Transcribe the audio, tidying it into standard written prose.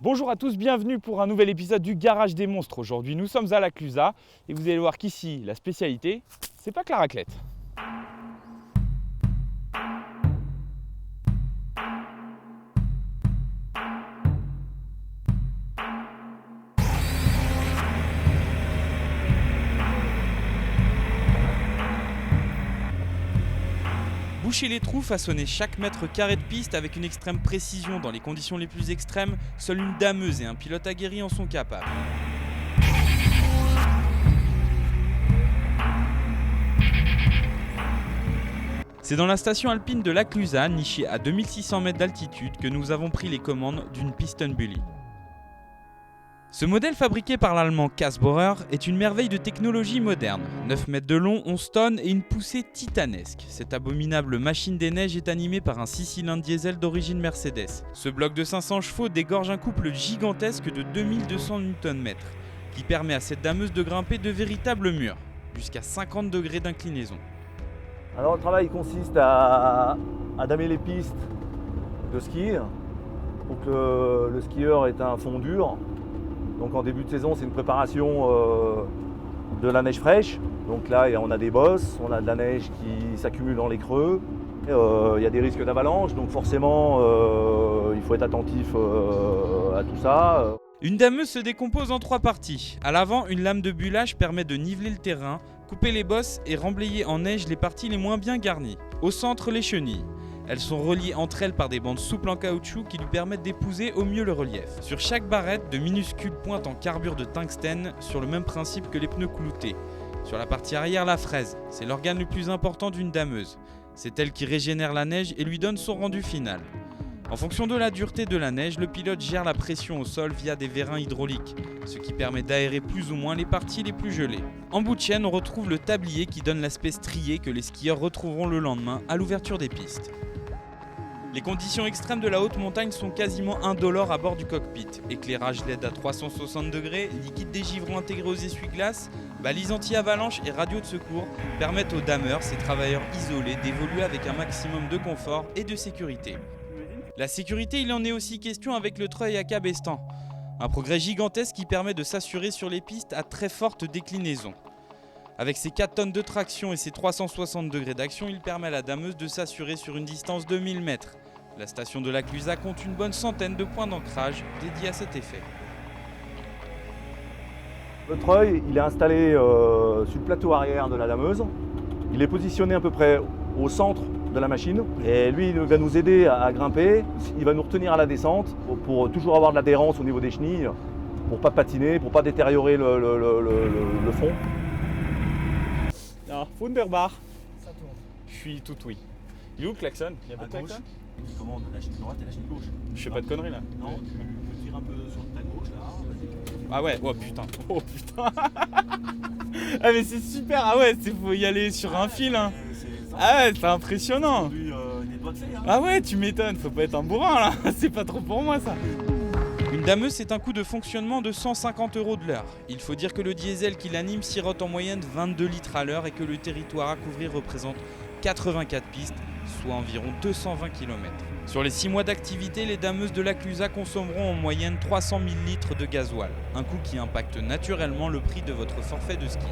Bonjour à tous, bienvenue pour un nouvel épisode du Garage des Monstres. Aujourd'hui nous sommes à la Clusaz et vous allez voir qu'ici la spécialité, c'est pas que la raclette. Boucher les trous, façonner chaque mètre carré de piste avec une extrême précision dans les conditions les plus extrêmes, seule une dameuse et un pilote aguerri en sont capables. C'est dans la station alpine de la Clusaz, nichée à 2600 mètres d'altitude, que nous avons pris les commandes d'une piston bully. Ce modèle fabriqué par l'allemand Kässbohrer est une merveille de technologie moderne. 9 mètres de long, 11 tonnes et une poussée titanesque. Cette abominable machine des neiges est animée par un 6 cylindres diesel d'origine Mercedes. Ce bloc de 500 chevaux dégorge un couple gigantesque de 2200 Nm, qui permet à cette dameuse de grimper de véritables murs, jusqu'à 50 degrés d'inclinaison. Alors le travail consiste à damer les pistes de ski pour que le skieur ait un fond dur. Donc en début de saison, c'est une préparation de la neige fraîche. Donc là, on a des bosses, on a de la neige qui s'accumule dans les creux. Il y a des risques d'avalanche, donc forcément, il faut être attentif à tout ça. Une dameuse se décompose en 3 parties. À l'avant, une lame de bullage permet de niveler le terrain, couper les bosses et remblayer en neige les parties les moins bien garnies. Au centre, les chenilles. Elles sont reliées entre elles par des bandes souples en caoutchouc qui lui permettent d'épouser au mieux le relief. Sur chaque barrette, de minuscules pointes en carbure de tungstène sur le même principe que les pneus cloutés. Sur la partie arrière, la fraise. C'est l'organe le plus important d'une dameuse. C'est elle qui régénère la neige et lui donne son rendu final. En fonction de la dureté de la neige, le pilote gère la pression au sol via des vérins hydrauliques, ce qui permet d'aérer plus ou moins les parties les plus gelées. En bout de chaîne, on retrouve le tablier qui donne l'aspect strié que les skieurs retrouveront le lendemain à l'ouverture des pistes. Les conditions extrêmes de la haute montagne sont quasiment indolores à bord du cockpit. Éclairage LED à 360 degrés, liquide dégivrant intégré aux essuie-glaces, balises anti-avalanche et radio de secours permettent aux dameurs, ces travailleurs isolés, d'évoluer avec un maximum de confort et de sécurité. La sécurité, il en est aussi question avec le treuil à cabestan. Un progrès gigantesque qui permet de s'assurer sur les pistes à très forte déclinaison. Avec ses 4 tonnes de traction et ses 360 degrés d'action, il permet à la dameuse de s'assurer sur une distance de 1000 mètres. La station de la Clusaz compte une bonne centaine de points d'ancrage dédiés à cet effet. Le treuil, il est installé sur le plateau arrière de la dameuse. Il est positionné à peu près au centre de la machine et lui il va nous aider à grimper. Il va nous retenir à la descente pour toujours avoir de l'adhérence au niveau des chenilles, pour ne pas patiner, pour ne pas détériorer le fond. Ah, wunderbar. Ça tourne. Je suis tout oui. Il est où le klaxon? Il y a pas de klaxon? Tu commandes la chaîne droite et la chaîne gauche. Je fais pas de conneries là. Non, tu tires un peu sur ta gauche là. Vas-y. Ah ouais, oh putain. Oh putain. Ah mais c'est super, ah ouais, faut y aller sur un fil hein. Ah ouais, c'est impressionnant. Lui, il est doigté, hein. Ah ouais, tu m'étonnes, faut pas être un bourrin là. C'est pas trop pour moi ça. Une dameuse, c'est un coût de fonctionnement de 150 € de l'heure. Il faut dire que le diesel qui l'anime sirote en moyenne 22 litres à l'heure et que le territoire à couvrir représente 84 pistes, soit environ 220 km. Sur les 6 mois d'activité, les dameuses de la Clusaz consommeront en moyenne 300 000 litres de gasoil, un coût qui impacte naturellement le prix de votre forfait de ski.